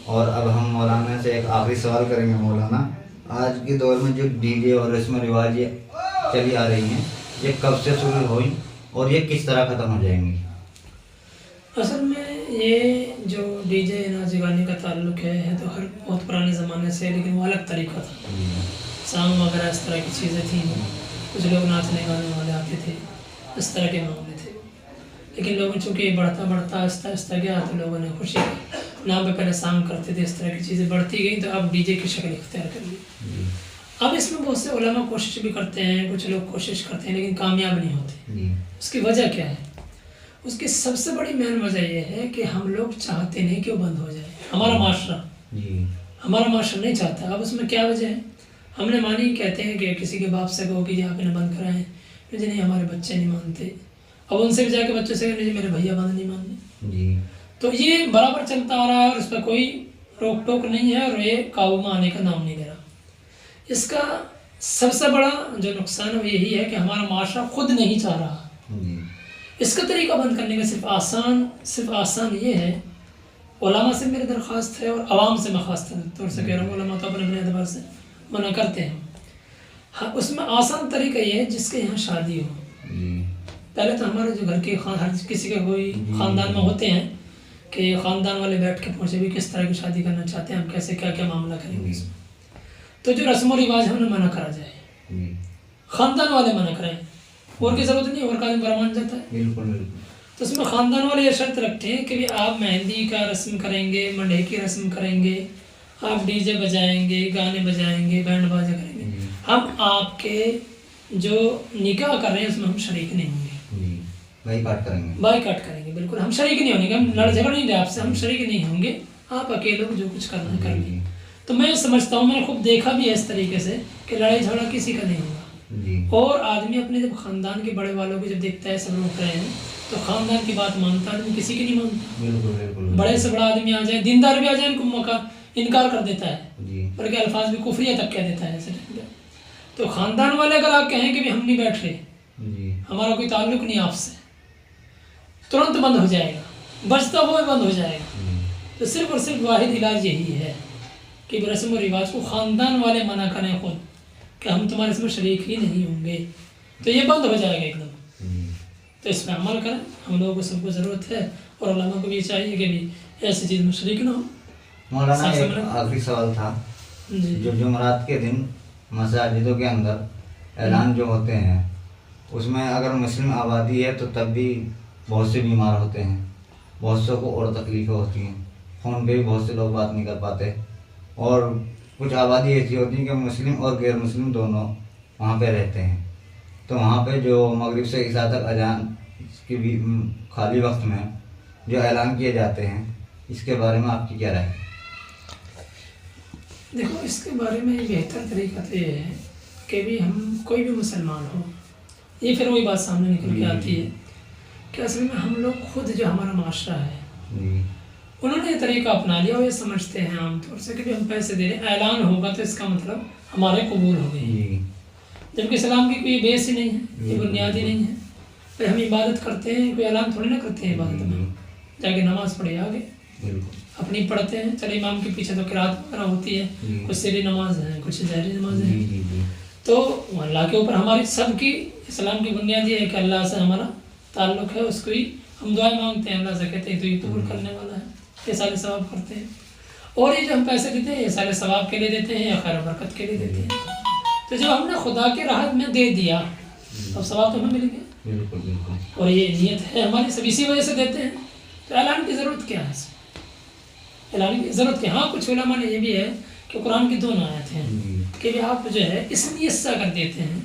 اور اب ہم مولانا سے ایک آخری سوال کریں گے. مولانا، آج کے دور میں جو ڈی جے اور رسم و رواج یہ چلی آ رہی ہیں، یہ کب سے شروع ہوئی اور یہ کس طرح ختم ہو جائیں گی؟ اصل میں یہ جو ڈی جے ناچ گانے کا تعلق ہے تو ہر بہت پرانے زمانے سے، لیکن وہ الگ طریقہ تھا. سانگ وغیرہ اس طرح کی چیزیں تھیں، کچھ لوگ ناچنے گانے والے آتے تھے، اس طرح کے معاملے تھے. لیکن لوگوں چونکہ بڑھتا آہستہ آہستہ گیا تو لوگوں نے خوشی کے نام پہ پہلے سانگ کرتے تھے، اس طرح کی چیزیں بڑھتی گئیں تو اب ڈی جے کی شکل اختیار کر لی. اب اس میں بہت سے علماء کوشش بھی کرتے ہیں، کچھ لوگ کوشش کرتے ہیں لیکن کامیاب نہیں ہوتے. اس کی وجہ کیا ہے؟ اس کی سب سے بڑی مین وجہ یہ ہے کہ ہم لوگ چاہتے نہیں کہ وہ بند ہو جائے. ہمارا معاشرہ نہیں چاہتا. اب اس میں کیا وجہ ہے؟ ہم نے مانی کہتے ہیں کہ کسی کے باپ سے کہو کہ آپ نے بند کرائیں، جی نہیں ہمارے بچے نہیں مانتے. اب ان سے بھی جا کے بچوں سے کہتے ہیں میرے بھیا بند نہیں مانتے. تو یہ برابر چلتا آ رہا ہے اور اس پہ کوئی روک ٹوک نہیں ہے اور یہ قابو میں آنے کا نام نہیں لے رہا. اس کا سب سے بڑا جو نقصان ہے وہ یہی ہے کہ ہمارا معاشرہ خود نہیں چاہ رہا. اس کا طریقہ بند کرنے کا صرف آسان یہ ہے. علماء سے میری درخواست ہے اور عوام سے میں خاص طور سے کہہ رہا ہوں، علماء تو اپنے اعتبار سے منع کرتے ہیں. ہاں، اس میں آسان طریقہ یہ ہے جس کے یہاں شادی ہو. پہلے تو ہمارے جو گھر کے ہر کسی کے کوئی خاندان میں ہوتے ہیں کہ خاندان والے بیٹھ کے پوچھے بھی کس طرح کی شادی کرنا چاہتے ہیں، ہم کیسے کیا کیا معاملہ کریں گے. تو جو رسم و رواج ہم نے منع کرا جائے، خاندان والے منع کرائیں، اور کی ضرورت نہیں، اور کا آدمی برا مان جاتا ہے. تو اس میں خاندان والے یہ شرط رکھتے ہیں کہ بھی آپ مہندی کا رسم کریں گے، منڈے کی رسم کریں گے، آپ ڈی جے بجائیں گے، گانے بجائیں گے، بینڈ باجا کریں گے، ہم آپ کے جو نکاح کر رہے ہیں اس میں ہم شریک نہیں ہوں گے. بائیکاٹ کریں گے. بالکل ہم شریک نہیں ہوں گے، ہم لڑ جھگڑ نہیں دیں آپ سے، ہم شریک نہیں ہوں گے. آپ اکیلے جو کچھ کرنا ہے کر لیں. تو میں سمجھتا ہوں، میں نے خوب دیکھا بھی ہے اس طریقے سے کہ لڑائی جھگڑا کسی کا نہیں ہوگا. اور آدمی اپنے جب خاندان کے بڑے والوں کو جب دیکھتا ہے سب لوگ رہے ہیں تو خاندان کی بات مانتا ہے، آدمی کسی کی نہیں مانتا. بڑے سے بڑا آدمی آ جائے، دیندار بھی آ جائے، ان کو موقع انکار کر دیتا ہے، بلکہ الفاظ بھی کفریہ تک کہہ دیتا ہے ایسے ٹائم پہ. تو خاندان والے اگر آپ کہیں کہ بھی ہم نہیں بیٹھ رہے، ہمارا کوئی تعلق نہیں آپ سے، ترنت بند ہو جائے گا، بچتا ہوا بند ہو جائے گا. تو صرف اور صرف واحد علاج یہی ہے کہ رسم و رواج کو خاندان والے منع کریں خود کہ ہم تمہارے اس میں شریک ہی نہیں ہوں گے، تو یہ بند ہو جائے گا ایک دم. تو اس میں عمل کریں، ہم لوگوں کو سب کو ضرورت ہے، اور علماء کو بھی چاہیے کہ بھی ایسی چیز میں شریک نہ ہو. مولانا ایک آخری سوال تھا. جو جمعرات کے دن مساجدوں کے اندر اعلان جو ہوتے ہیں اس میں اگر مسلم آبادی ہے تو تب بھی بہت سے بیمار ہوتے ہیں، بہت سے کو اور تکلیفیں ہوتی ہیں، فون پہ بھی بہت سے لوگ بات نہیں کر پاتے، اور کچھ آبادی ایسی ہوتی ہے کہ مسلم اور غیر مسلم دونوں وہاں پہ رہتے ہیں. تو وہاں پہ جو مغرب سے عشاء تک اذان کی بھی خالی وقت میں جو اعلان کیے جاتے ہیں، اس کے بارے میں آپ کی کیا رائے ہے؟ دیکھو، اس کے بارے میں بہتر طریقہ تو یہ ہے کہ بھی ہم کوئی بھی مسلمان ہو، یہ پھر وہی بات سامنے نکل کے آتی ہے کہ اصل میں ہم لوگ خود جو ہمارا معاشرہ ہے انہوں نے یہ طریقہ اپنا لیا، اور یہ سمجھتے ہیں عام طور سے کہ ہم پیسے دے رہے ہیں، اعلان ہوگا تو اس کا مطلب ہمارے قبول ہو گئے. جبکہ اسلام کی کوئی بیس ہی نہیں ہے، یہ بنیاد ہی نہیں ہے. پھر ہم عبادت کرتے ہیں، کوئی اعلان تھوڑی نہ کرتے ہیں عبادت میں، جا کے نماز پڑھے آگے اپنی پڑھتے ہیں. چلے امام کے پیچھے تو قرات وغیرہ ہوتی ہے، کچھ سری نماز ہے، کچھ ظاہری نماز ہے. تو اللہ کے اوپر ہماری سب کی اسلام کی بنیاد یہ ہے کہ اللہ سے ہمارا تعلق ہے، اس کو ہی ہم دعائیں مانگتے ہیں، اللہ سے کہتے ہیں تو یہ قبول کرنے والا ہے. یہ سارے ثواب کرتے ہیں، اور یہ جو ہم پیسے دیتے ہیں یہ سارے ثواب کے لیے دیتے ہیں یا خیر و برکت کے لیے دیتے ہیں. تو جب ہم نے خدا کے راہ میں دے دیا تو ثواب تو ہمیں مل گیا، اور یہ نیت ہے ہماری، سب اسی وجہ سے دیتے ہیں. تو اعلان کی ضرورت کیا ہے؟ اعلان کی ضرورت کیا؟ ہاں، کچھ علماء نے یہ بھی ہے کہ قرآن کی 2 آیات ہیں کہ بھی آپ جو ہے اس نیت سے کر دیتے ہیں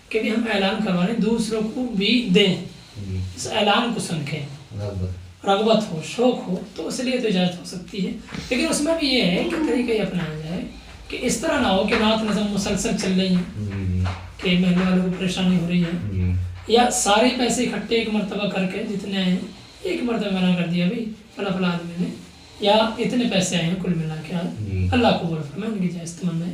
کہ بھی ہم اعلان کروا رہے ہیں، دوسروں کو بھی دیں، اس اعلان کو سن کے رغبت ہو، شوق ہو، تو اس لیے تو اجازت ہو سکتی ہے. لیکن اس میں بھی یہ ہے کہ طریقہ یہ اپنایا جائے کہ اس طرح نہ ہو کہ نعت نظم مسلسل چل رہی ہیں کہ محلے والوں کو پریشانی ہو رہی ہے، یا سارے پیسے اکٹھے ایک مرتبہ کر کے جتنے ہیں ایک مرتبہ منع کر دیا بھائی فلاں فلاں آدمی نے، یا اتنے پیسے آئے ہیں کل ملا کے، اللہ قبول فرمائے، ان کی جائز تمنا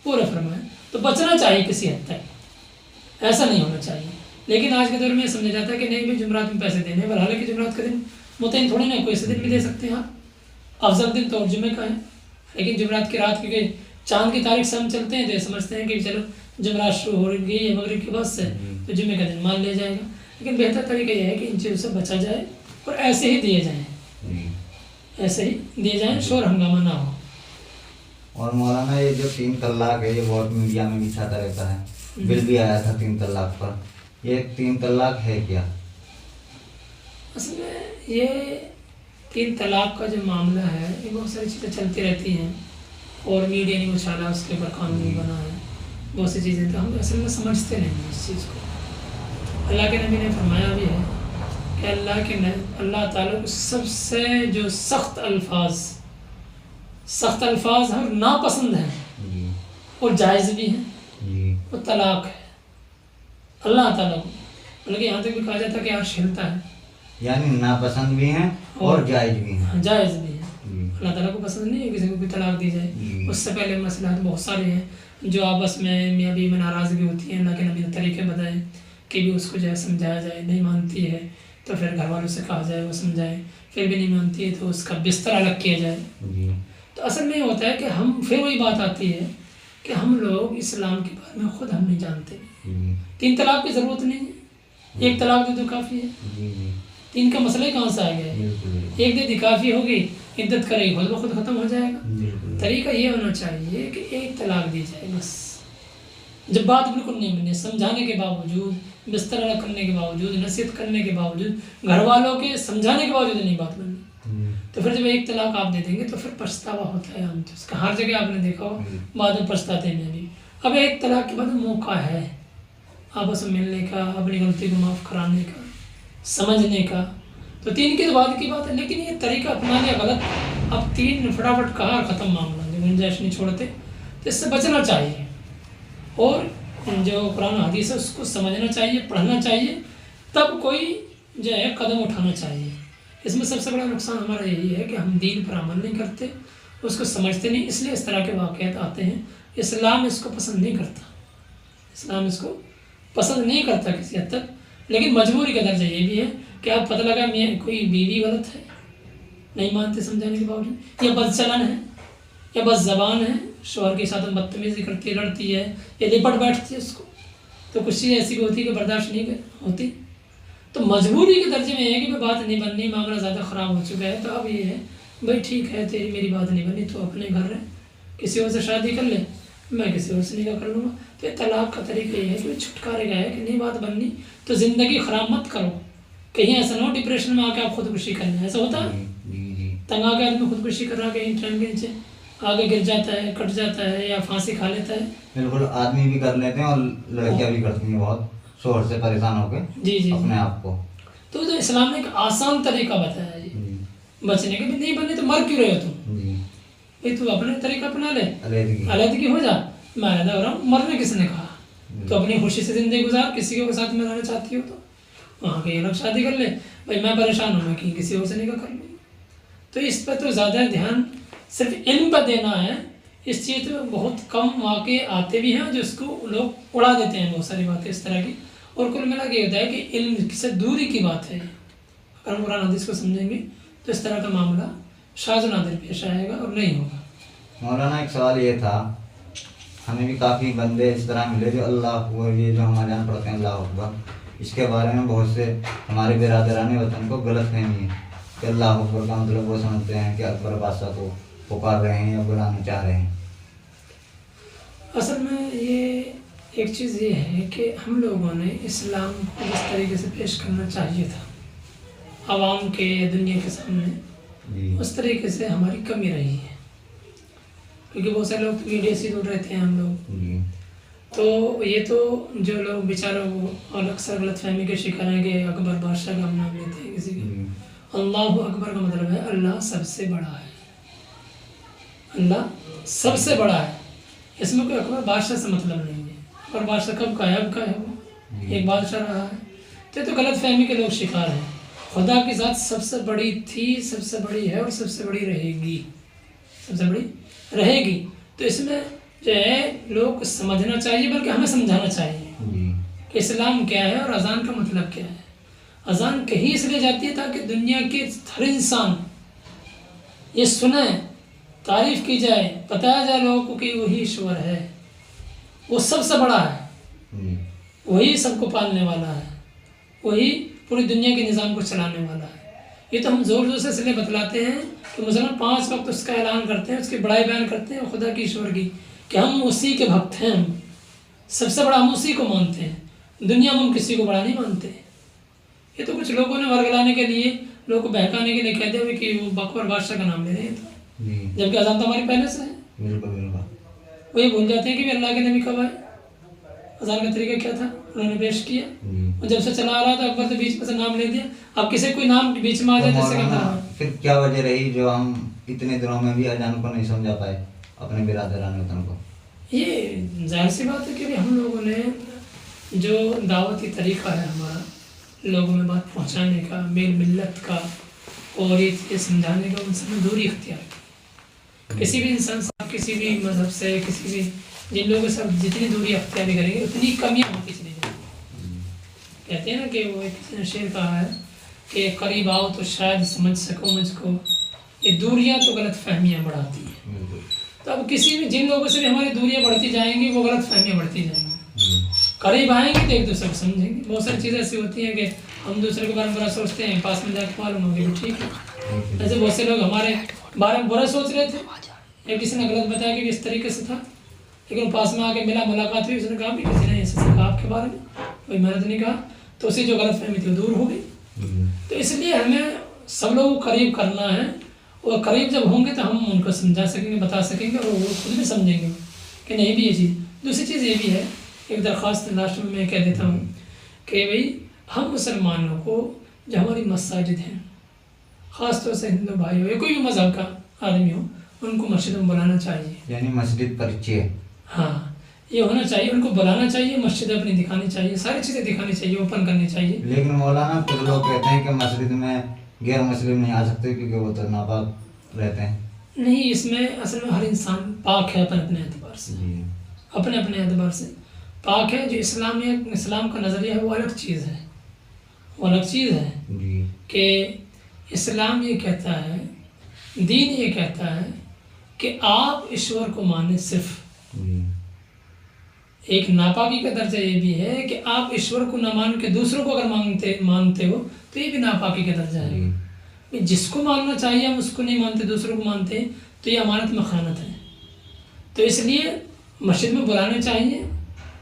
پورے فرمائے. تو بچنا چاہیے کسی حد تک، ایسا نہیں ہونا چاہیے. لیکن آج کے دور میں یہ سمجھا جاتا ہے کہ نہیں بھی جمعرات میں پیسے دینے، حالانکہ جمعرات کا دن متعین تھوڑی نہ، کوئی سے دن بھی دے سکتے ہیں افضل دن تو جمعے کا ہے، لیکن جمعرات کی رات کیونکہ چاند کی تاریخ سے ہم چلتے ہیں تو یہ سمجھتے ہیں کہ چلو جمعرات شروع ہو گئی ہے مغرب کے بعد سے تو جمعے کا دن مان لیا جائے گا، لیکن بہتر طریقہ یہ ہے کہ ان چیزوں سے بچا جائے اور ایسے ہی دیے جائیں، ایسے ہی دیے جائیں، شور ہنگامہ نہ ہو۔ اور مولانا یہ جو 3 طلاق ہے یہ بہت میڈیا میں بھی چھاتا رہتا ہے، بل بھی آیا تھا 3 طلاق پر، یہ 3 طلاق ہے کیا؟ اصل میں یہ 3 طلاق کا جو معاملہ ہے یہ بہت ساری چیزیں چلتی رہتی ہیں اور میڈیا نے اچھالا، اس کے اوپر قانون بنا ہے، بہت سی چیزیں تو ہم اصل میں سمجھتے نہیں ہیں اس چیز کو۔ اللہ کے نبی نے فرمایا بھی ہے کہ اللہ تعالیٰ کو سب سے جو سخت الفاظ ہیں اور ناپسند ہیں اور جائز بھی ہیں وہ طلاق ہے اللہ تعالیٰ کو، بلکہ یہاں تک بھی کہا جاتا ہے کہ عرش ہلتا ہے، یعنی ناپسند بھی ہیں اور جائز بھی ہیں، جائز بھی ہیں۔ اللہ تعالیٰ کو پسند نہیں ہے کسی کو بھی طلاق دی جائے۔ اس سے پہلے مسئلات بہت سارے ہیں جو آپس میں میاں بیوی میں ناراضگی ہوتی ہے، اللہ کے نبی نے طریقے بتائے کہ بھی اس کو جو ہے سمجھایا جائے، نہیں مانتی ہے تو پھر گھر والوں سے کہا جائے وہ سمجھائے، پھر بھی نہیں مانتی ہے تو اس کا بستر الگ کیا جائے۔ تو اصل میں یہ ہوتا ہے کہ ہم پھر وہی بات آتی ہے کہ ہم لوگ اسلام کے بارے میں خود ہم نہیں جانتے، 3 طلاق کی ضرورت نہیں ہے، 1 طلاق دے تو کافی ہے، 3 کا مسئلہ ہی کہاں سے آ گیا ہے؟ 1 دے دی کافی ہوگی، عدت کرے گی خود بخود ختم ہو جائے گا۔ طریقہ یہ ہونا چاہیے کہ 1 طلاق دی جائے بس، جب بات بالکل نہیں بنے، سمجھانے کے باوجود، بستر الگ کرنے کے باوجود، نصیحت کرنے کے باوجود، گھر والوں کے سمجھانے کے باوجود نہیں بات بنی، تو پھر جب 1 طلاق آپ دے دیں گے تو پھر پچھتاوا ہوتا ہے، اس کا ہر جگہ آپ نے دیکھا ہو بعد میں پچھتاتے ہیں بھی۔ اب 1 طلاق کے بعد موقع ہے آپس میں ملنے کا، اپنی غلطی کو معاف کرانے کا، سمجھنے کا، تو 3 کے بعد کی بات ہے، لیکن یہ طریقہ اپنا لیا غلط، اب 3 فٹافٹ کہا ختم معاملہ، جو گنجائش نہیں چھوڑتے، تو اس سے بچنا چاہیے اور جو قرآن و حدیث ہے اس کو سمجھنا چاہیے، پڑھنا چاہیے، تب کوئی جو ہے قدم اٹھانا چاہیے۔ اس میں سب سے بڑا نقصان ہمارا یہی ہے کہ ہم دین پر عمل نہیں کرتے، اس کو سمجھتے نہیں، اس لیے اس طرح کے واقعات آتے ہیں۔ اسلام اس کو پسند نہیں کرتا، اسلام اس کو پسند نہیں کرتا کسی حد تک، لیکن مجبوری کا درجہ یہ بھی ہے کہ آپ پتہ لگا کوئی بیوی غلط ہے، نہیں مانتے سمجھانے کے باوجود، یا بد چلن ہے یا بس زبان ہے، شوہر کے ساتھ بدتمیزی کرتی ہے، لڑتی ہے یا لپٹ بیٹھتی ہے اس کو، تو کچھ چیز ایسی بھی ہوتی ہے کہ برداشت نہیں ہوتی، تو مجبوری کے درجے میں یہ ہے کہ بات نہیں بننی، معاملہ زیادہ خراب ہو چکا ہے، تو اب یہ ہے بھائی ٹھیک ہے تیری میری بات نہیں بنی، تو اپنے گھر رہ، کسی اور سے شادی کر لے، میں کسی اور سے نکاح کر لوں گا۔ تو طلاق کا طریقہ یہ ہے کہ چھٹکارے کا ہے کہ نہیں بات بننی تو زندگی خراب مت کرو، کہیں ایسا نہ ہو ڈپریشن میں آ کے آپ خودکشی کر لیں، ایسا ہوتا ہے تنگ آ کے آدمی خودکشی کر رہا کہیں ٹرین کے نیچے آگے گر جاتا ہے، کٹ جاتا ہے یا پھانسی کھا لیتا ہے۔ بالکل، آدمی بھی کر لیتے ہیں اور لڑکیاں بھی کرتی ہیں بہت شوہر سے پریشان ہو کے جی اپنے آپ کو۔ تو اسلام نے ایک آسان طریقہ بتایا جی بچنے کے، بھی نہیں بنے تو مر کیوں رہے ہو تم، بھائی تو اپنے طریقہ اپنا لے، علیحدگی ہو جا، میں علیحدہ ہو رہا ہوں، مرنے کس نے کہا، تو اپنی خوشی سے زندگی گزار، کسی کے ساتھ میں رہنا چاہتی ہو تو وہاں کہیں الگ شادی کر لے، بھائی میں پریشان ہوں، میں کہیں کسی اور سے نکاح کر لوں۔ تو اس پہ تو زیادہ دھیان صرف علم پہ دینا ہے، اس چیز پہ بہت کم واقع آتے بھی ہیں جس کو لوگ اڑا دیتے ہیں بہت ساری باتیں اس طرح کی، اور کل ملا کے یہ ہوتا ہے کہ علم سے دوری کی بات ہے۔ اگر ہم قرآن حدیث کو سمجھیں گے تو اس طرح کا معاملہ شاذ و نادر پیش آئے گا اور نہیں ہوگا۔ مولانا ایک سوال یہ تھا، ہمیں بھی کافی بندے اس طرح ملے جو اللہ اکبر، یہ جو ہمارے یہاں پڑھتے ہیں اللہ اکبر، اس کے بارے میں بہت سے ہمارے برادران وطن کو غلط فہمی ہے کہ اللہ اکبر کا مطلب وہ سمجھتے ہیں کہ اکبر بادشاہ کو پکار رہے ہیں یا بلانا چاہ رہے ہیں۔ اصل میں یہ ایک چیز یہ ہے کہ ہم لوگوں نے اسلام کو اس طریقے سے پیش کرنا چاہیے تھا عوام کے، دنیا کے سامنے، اس طریقے سے ہماری کمی رہی ہے، کیونکہ بہت سارے لوگ میڈیا سے دور رہتے ہیں ہم لوگ، تو یہ تو جو لوگ بیچاروں اور اکثر غلط فہمی کے شکار ہیں کہ اکبر بادشاہ کا ہم نام لیتے ہیں کسی کے، اللہ اکبر کا مطلب ہے اللہ سب سے بڑا ہے، اللہ سب سے بڑا ہے، اس میں کوئی اکبر بادشاہ سے مطلب نہیں ہے، اکبر بادشاہ کب کا ہے، اب کا ہے، وہ ایک بادشاہ رہا ہے، تو غلط فہمی کے لوگ شکار ہیں۔ خدا کی ذات سب سے بڑی تھی، سب سے بڑی ہے اور سب سے بڑی رہے گی، سب سے بڑی رہے گی، تو اس میں جو ہے لوگ کو سمجھنا چاہیے، بلکہ ہمیں سمجھانا چاہیے کہ اسلام کیا ہے اور اذان کا مطلب کیا ہے۔ اذان کہیں اس لیے جاتی ہے تاکہ دنیا کے ہر انسان یہ سنیں، تعریف کی جائے، بتایا جائے لوگوں کو کہ وہی ایشور ہے، وہ سب سے بڑا ہے، وہی سب کو پالنے والا ہے، وہی پوری دنیا کے نظام کو چلانے والا ہے۔ یہ تو ہم زور زور سے اس لیے بتلاتے ہیں کہ مسلمان 5 وقت اس کا اعلان کرتے ہیں، اس کی بڑائی بیان کرتے ہیں خدا کی ایشور کی، کہ ہم اسی کے بھکت ہیں، ہم سب سے بڑا ہم اسی کو مانتے ہیں، دنیا میں ہم کسی کو بڑا نہیں مانتے۔ یہ تو کچھ لوگوں نے ورگلانے کے لیے، لوگوں کو بہکانے کے لیے کہتے ہوئے کہ وہ اکبر بادشاہ کا نام لے رہے ہیں، جبکہ اذان تو ہماری پہلے سے ہے۔ وہ یہ بھول جاتے ہیں کہ اللہ کے نبی کب آئے، اذان کا طریقہ کیا تھا، انہوں نے پیش کیا، اور جب سے چلا آ رہا تھا اکبر تو بیچ میں سے نام لے دیا۔ اب کسی کوئی نام بیچ میں آ جائے جیسے پھر کیا وجہ رہی جو ہم اتنے دنوں میں بھی اذان کو نہیں سمجھا پائے اپنے برادران وطن کو؟ یہ ظاہر سی بات ہے کہ ہم لوگوں نے جو دعوتی طریقہ ہے ہمارا، لوگوں میں بات پہنچانے کا، میل ملت کا، اور یہ سمجھانے کا، ان سے دوری اختیار کی۔ کسی بھی انسان سے، کسی بھی مذہب سے، کسی بھی جن لوگوں سے جتنی دوری اختیار کریں گے اتنی کمیاں ہوتی چلی جائیں گی۔ کہتے ہیں نا کہ وہ کسی نے شعر کہا ہے کہ قریب آؤ تو شاید سمجھ سکو مجھ کو، یہ دوریاں تو غلط فہمیاں بڑھاتی ہیں۔ تو اب کسی بھی جن لوگوں سے بھی ہماری دوریاں بڑھتی جائیں گی وہ غلط فہمیاں بڑھتی جائیں گی۔ قریب آئیں گے تو ایک دوسرے کو سمجھیں گے۔ بہت ساری چیزیں ایسی ہوتی ہیں کہ ہم دوسرے کے بارے میں برا سوچتے ہیں، پاس میں جا کے معلوم ہو گیا ٹھیک ہے۔ ایسے بہت سے لوگ ہمارے بارے میں برا سوچ رہے تھے، یا کسی نے غلط بتایا کہ اس طریقے سے تھا، لیکن پاس میں آ کے ملا، ملاقات ہوئی، اس نے کہا بھی کسی نے ایسے کہا آپ کے بارے میں، کوئی محنت نہیں کہا، تو اسی جو غلط فہمی تھی وہ دور ہو گئی۔ تو اس لیے ہمیں سب لوگوں کو قریب کرنا ہے، اور قریب جب ہوں گے تو ہم ان کو سمجھا سکیں گے، بتا سکیں گے، اور وہ خود بھی سمجھیں گے کہ نہیں بھی یہ چیز۔ دوسری چیز یہ بھی ہے، ایک درخواست لاسٹ میں کہہ دیتا ہوں کہ بھئی ہم مسلمانوں کو جو ہماری مساجد ہیں، خاص طور سے ہندو بھائی ہو یا کوئی بھی مذہب کا آدمی ہو، ان کو مسجد میں بلانا چاہیے، یعنی مسجد پریچے، ہاں یہ ہونا چاہیے، ان کو بلانا چاہیے، مسجد اپنی دکھانی چاہیے، ساری چیزیں دکھانی چاہیے، اوپن کرنی چاہیے۔ لیکن مولانا کچھ لوگ کہتے ہیں کہ مسجد میں غیر مسلم نہیں آ سکتے کیونکہ وہ تو ناپاک رہتے ہیں۔ نہیں، اس میں اصل میں ہر انسان پاک ہے اپنے اپنے اعتبار سے، اپنے اپنے اعتبار سے پاک ہے۔ جو اسلام کا نظریہ ہے وہ الگ چیز ہے، وہ الگ چیز ہے کہ اسلام یہ کہتا ہے، دین یہ کہتا ہے کہ آپ ایشور کو مانیں صرف۔ ایک ناپاکی کا درجہ یہ بھی ہے کہ آپ ایشور کو نہ مان کے دوسروں کو اگر مانتے ہو تو یہ بھی ناپاکی کا درجہ ہے۔ جس کو ماننا چاہیے ہم اس کو نہیں مانتے، دوسروں کو مانتے ہیں، تو یہ امانت میں خیانت ہے۔ تو اس لیے مسجد میں بلانے چاہیے،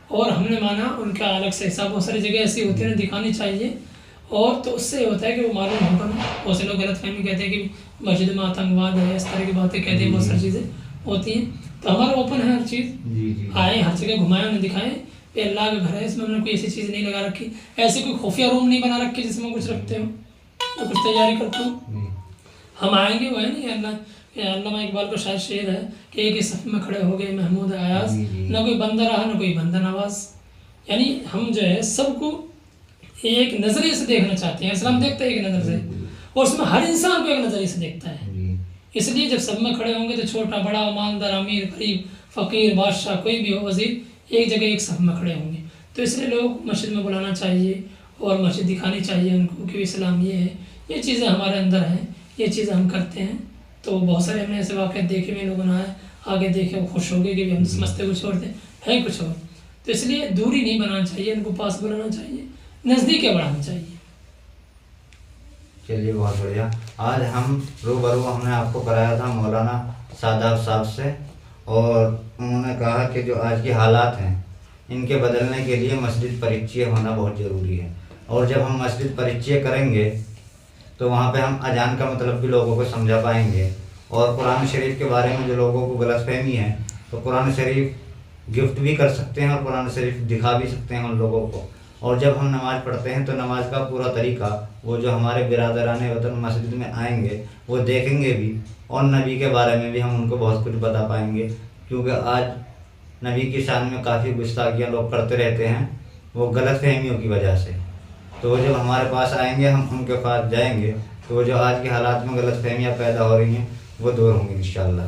اور ہم نے مانا ان کا الگ سے حساب، بہت ساری جگہ ایسی ہوتی ہیں دکھانی چاہیے، اور تو اس سے ہوتا ہے کہ وہ معلوم ہوگا۔ بہت سے لوگ غلط فہمی کہتے ہیں کہ مسجد میں آتنکواد ہے، اس طرح کی باتیں کہتے ہیں، بہت ساری چیزیں ہوتی ہیں۔ تو ہمارا اوپن ہے ہر چیز، آئیں ہر جگہ گھمائیں، انہیں دکھائیں کہ اللہ کا گھر ہے، اس میں ہم نے کوئی ایسی چیز نہیں لگا رکھی، ایسی کوئی خفیہ روم نہیں بنا رکھی جس میں کچھ رکھتے ہو، تو کچھ تیاری کرتے ہو۔ ہم آئیں گے، وہ ہے نہیں علامہ اقبال کا شاید شعر ہے کہ ایک ہی صف میں کھڑے ہو گئے محمود ایاز، نہ کوئی بندہ رہا نہ کوئی بندہ نواز۔ یعنی ہم جو ہے سب کو ایک نظریے سے دیکھنا چاہتے ہیں۔ اسلام دیکھتا ہے ایک نظر سے، اور اس میں ہر انسان کو ایک نظریے سے دیکھتا ہے۔ اس لیے جب سب میں کھڑے ہوں گے تو چھوٹا بڑا، مالدار امیر غریب فقیر بادشاہ کوئی بھی ہو، وزیر، ایک جگہ ایک صف میں کھڑے ہوں گے۔ تو اس لیے لوگ مسجد میں بلانا چاہیے اور مسجد دکھانی چاہیے ان کو کہ اسلام یہ ہے، یہ چیزیں ہمارے اندر ہیں، یہ چیزیں ہم کرتے ہیں۔ تو بہت سارے ہم نے ایسے واقعات دیکھے ہوئے، لوگوں نے آگے دیکھے، وہ خوش ہو گئے کہ ہم سمجھتے کچھ اور تھے، ہے کچھ اور۔ تو اس لیے دوری نہیں بنانا چاہیے، ان کو پاس بلانا چاہیے، نزدیک بڑھانا چاہیے۔ چلیے بہت بڑھیا۔ آج ہم روبرو ہم نے آپ کو کرایا تھا مولانا ساداب صاحب سے، اور انہوں نے کہا کہ جو آج کے حالات ہیں ان کے بدلنے کے لیے مسجد پریچے ہونا بہت ضروری ہے، اور جب ہم مسجد پریچے کریں گے تو وہاں پہ ہم اذان کا مطلب بھی لوگوں کو سمجھا پائیں گے، اور قرآن شریف کے بارے میں جو لوگوں کو غلط فہمی ہے تو قرآن شریف گفٹ بھی کر سکتے ہیں اور قرآن شریف دکھا بھی سکتے ہیں ان لوگوں کو۔ اور جب ہم نماز پڑھتے ہیں تو نماز کا پورا طریقہ وہ جو ہمارے برادران وطن مسجد میں آئیں گے وہ دیکھیں گے بھی، اور نبی کے بارے میں بھی ہم ان کو بہت کچھ بتا پائیں گے، کیونکہ آج نبی کی شان میں کافی گستاخیاں لوگ کرتے رہتے ہیں وہ غلط فہمیوں کی وجہ سے۔ تو وہ جب ہمارے پاس آئیں گے، ہم ان کے پاس جائیں گے، تو وہ جو آج کے حالات میں غلط فہمیاں پیدا ہو رہی ہیں وہ دور ہوں گی انشاءاللہ۔